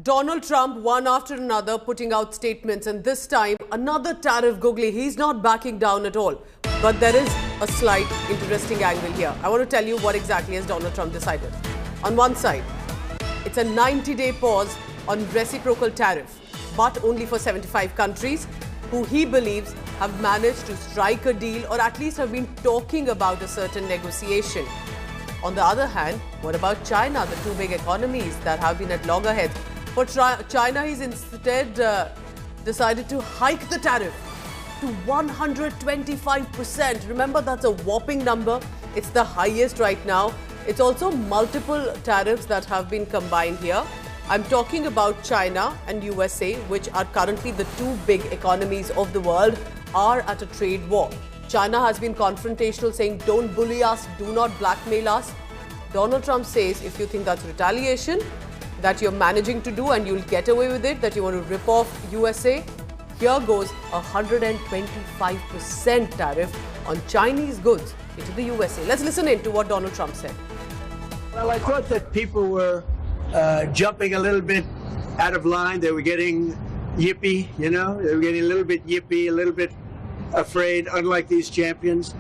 Donald Trump, one after another, putting out statements, and this time another tariff googly. He's not backing down at all. But there is a slight interesting angle here. I want to tell you what exactly has Donald Trump decided. On one side, it's a 90-day pause on reciprocal tariff, but only for 75 countries who he believes have managed to strike a deal or at least have been talking about a certain negotiation. On the other hand, what about China, the two big economies that have been at loggerheads? For China, he's instead decided to hike the tariff to 125%. Remember, that's a whopping number. It's the highest right now. It's also multiple tariffs that have been combined here. I'm talking about China and USA, which are currently the two big economies of the world, are at a trade war. China has been confrontational, saying, don't bully us, do not blackmail us. Donald Trump says, if you think that's retaliation, that you're managing to do and you'll get away with it, that you want to rip off USA, here goes a 125% tariff on Chinese goods into the USA. Let's listen in to what Donald Trump said. Well, I thought that people were jumping a little bit out of line. They were getting yippy, you know? They were getting a little bit yippy, a little bit afraid, unlike these champions,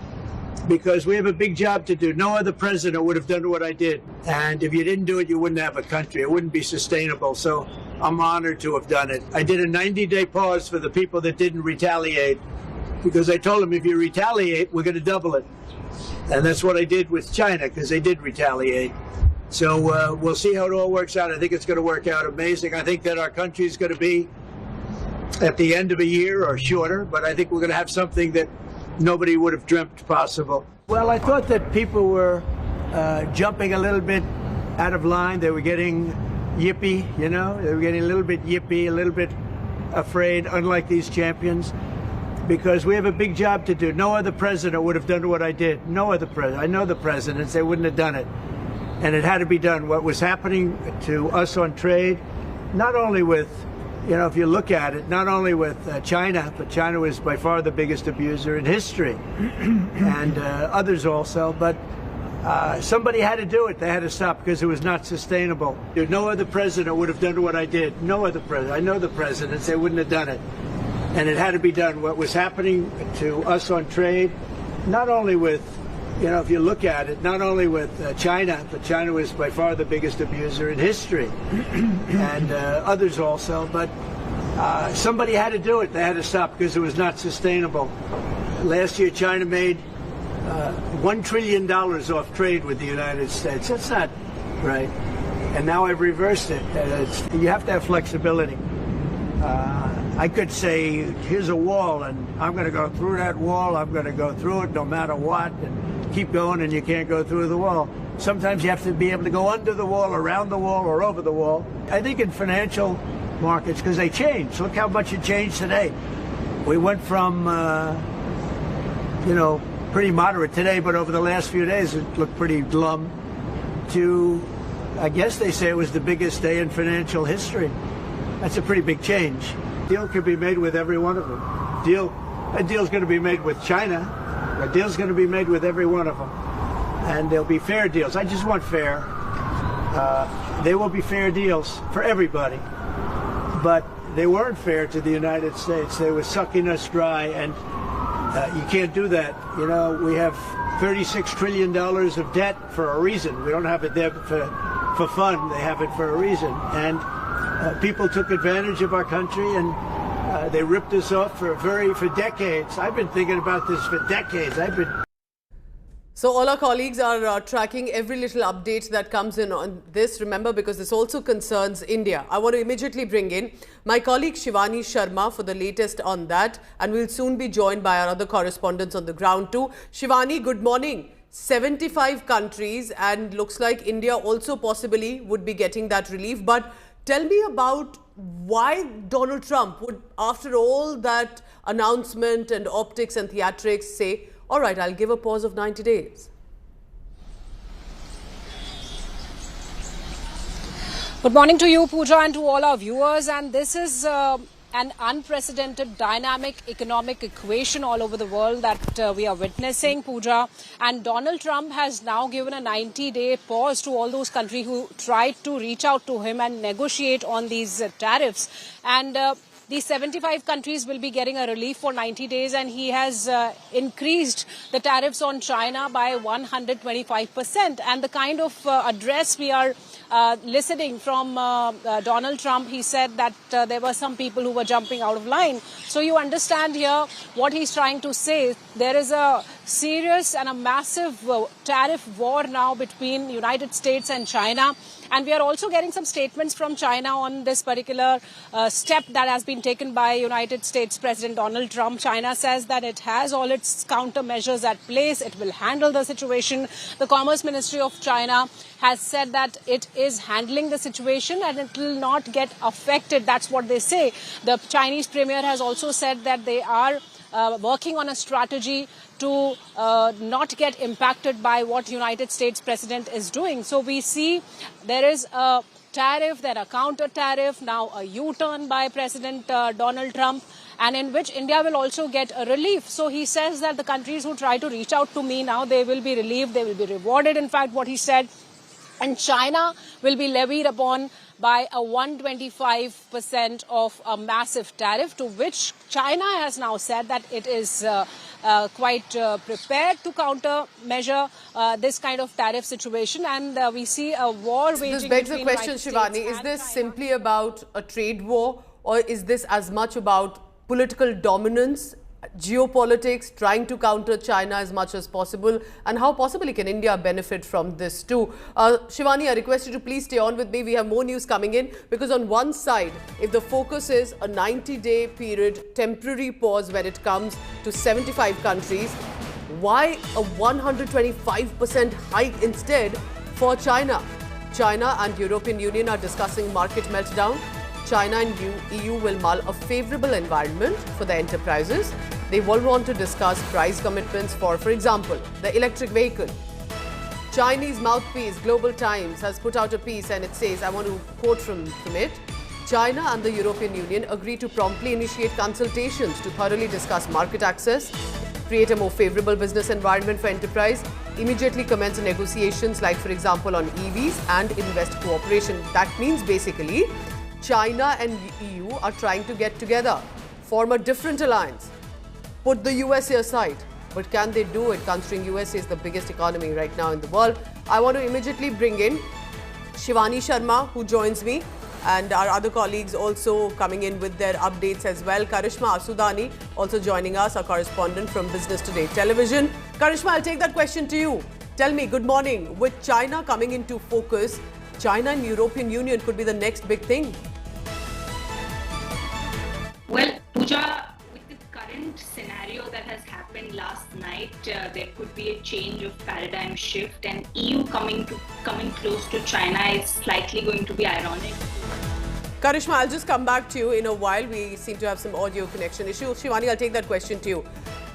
because we have a big job to do. No other president would have done what I did. And if you didn't do it, you wouldn't have a country. It wouldn't be sustainable. So I'm honored to have done it. I did a 90-day pause for the people that didn't retaliate, because I told them, if you retaliate, we're going to double it. And that's what I did with China, because they did retaliate. So we'll see how it all works out. I think it's going to work out amazing. I think that our country is going to be at the end of a year or shorter, but I think we're going to have something that nobody would have dreamt possible. Well, I thought that people were jumping a little bit out of line. They were getting yippy, you know? They were getting a little bit yippy, a little bit afraid, unlike these champions, because we have a big job to do. No other president would have done what I did. No other president. I know the presidents, they wouldn't have done it. And it had to be done. What was happening to us on trade, not only with, you know, if you look at it, not only with China, but China was by far the biggest abuser in history, and others also, but somebody had to do it. They had to stop because it was not sustainable. No other president would have done what I did. No other president. I know the presidents, they wouldn't have done it. And it had to be done. What was happening to us on trade, not only with, you know, if you look at it, not only with China, but China was by far the biggest abuser in history, and others also, but somebody had to do it. They had to stop because it was not sustainable. Last year, China made $1 trillion off trade with the United States. That's not right. And now I've reversed it. You have to have flexibility. I could say, here's a wall, and I'm going to go through that wall. I'm going to go through it no matter what, and keep going, and you can't go through the wall. Sometimes you have to be able to go under the wall, around the wall, or over the wall. I think in financial markets, because they change. Look how much it changed today. We went from, you know, pretty moderate today, but over the last few days it looked pretty glum, to, I guess they say it was the biggest day in financial history. That's a pretty big change. A deal could be made with every one of them. A deal's going to be made with China. A deal's going to be made with every one of them. And there'll be fair deals. I just want fair. There will be fair deals for everybody. But they weren't fair to the United States. They were sucking us dry, and you can't do that. You know, we have $36 trillion of debt for a reason. We don't have it there for fun. They have it for a reason. And people took advantage of our country, and they ripped us off for decades. I've been thinking about this for decades. So all our colleagues are tracking every little update that comes in on this. Remember, because this also concerns India. I want to immediately bring in my colleague Shivani Sharma for the latest on that. And we'll soon be joined by our other correspondents on the ground too. Shivani, good morning. 75 countries, and looks like India also possibly would be getting that relief. But tell me about why Donald Trump would, after all that announcement and optics and theatrics, say, all right, I'll give a pause of 90 days. Good morning to you, Pooja, and to all our viewers. And this is an unprecedented dynamic economic equation all over the world that we are witnessing, Pooja. And Donald Trump has now given a 90-day pause to all those countries who tried to reach out to him and negotiate on these tariffs. And these 75 countries will be getting a relief for 90 days, and he has increased the tariffs on China by 125%. And the kind of address we are listening from Donald Trump, he said that there were some people who were jumping out of line. So you understand here what he's trying to say. There is a serious and a massive tariff war now between United States and China. And we are also getting some statements from China on this particular step that has been taken by United States President Donald Trump. China says that it has all its countermeasures at place. It will handle the situation. The Commerce Ministry of China has said that it is handling the situation and it will not get affected. That's what they say. The Chinese premier has also said that they are working on a strategy to not get impacted by what United States president is doing. So we see there is a tariff, then a counter tariff, now a U-turn by President Donald Trump, and in which India will also get a relief. So he says that the countries who try to reach out to me now, they will be relieved, they will be rewarded, in fact, what he said. And China will be levied upon by a 125% of a massive tariff, to which China has now said that it is quite prepared to countermeasure this kind of tariff situation. And we see a war waging This begs the between question, United Shivani, States is and this China. simply about a trade war, or is this as much about political dominance, geopolitics, trying to counter China as much as possible, and how possibly can India benefit from this too? Shivani, I request you to please stay on with me. We have more news coming in, because on one side, if the focus is a 90-day period, temporary pause when it comes to 75 countries, why a 125% hike instead for China? China and European Union are discussing market meltdown. China and EU will mull a favourable environment for the enterprises. They will want to discuss price commitments for example, the electric vehicle. Chinese mouthpiece Global Times has put out a piece and it says, I want to quote from it, China and the European Union agree to promptly initiate consultations to thoroughly discuss market access, create a more favourable business environment for enterprise, immediately commence negotiations like, for example, on EVs and invest cooperation. That means basically China and EU are trying to get together, form a different alliance, put the USA aside. But can they do it, considering USA is the biggest economy right now in the world? I want to immediately bring in Shivani Sharma, who joins me, and our other colleagues also coming in with their updates as well. Karishma Asudani also joining us, our correspondent from Business Today Television. Karishma, I'll take that question to you. Tell me, good morning. With China coming into focus, China and European Union could be the next big thing. Well, Pooja, with the current scenario that has happened last night, there could be a change of paradigm shift, and EU coming close to China is slightly going to be ironic. Karishma, I'll just come back to you in a while. We seem to have some audio connection issues. Shivani, I'll take that question to you.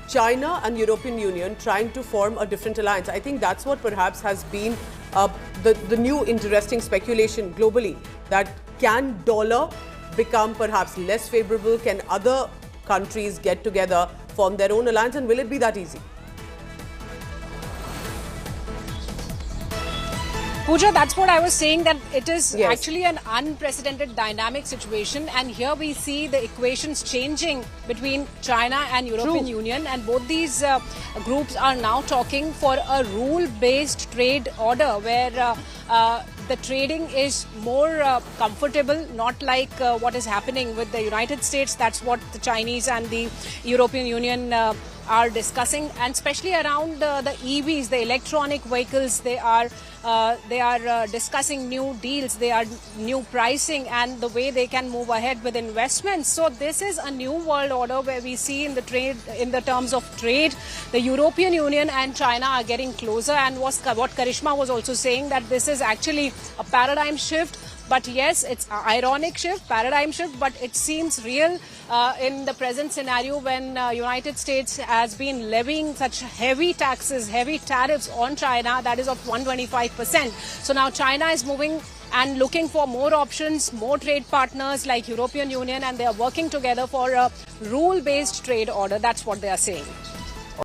China and European Union trying to form a different alliance. I think that's what perhaps has been the new interesting speculation globally, that can dollar become perhaps less favorable? Can other countries get together, form their own alliance, and will it be that easy? Pooja, that's what I was saying, that it is Yes. actually an unprecedented dynamic situation, and here we see the equations changing between China and European True. Union, and both these groups are now talking for a rule-based trade order where the trading is more comfortable, not like what is happening with the United States. That's what the Chinese and the European Union are discussing, and especially around the EVs, the electronic vehicles. They are discussing new deals, they are new pricing, and the way they can move ahead with investments. So this is a new world order where we see in the trade, in the terms of trade, the European Union and China are getting closer. And what Karishma was also saying, that this is actually a paradigm shift. But yes, it's an ironic shift, paradigm shift, but it seems real in the present scenario when United States has been levying such heavy taxes, heavy tariffs on China, that is of 125%. So now China is moving and looking for more options, more trade partners like European Union, and they are working together for a rule-based trade order. That's what they are saying.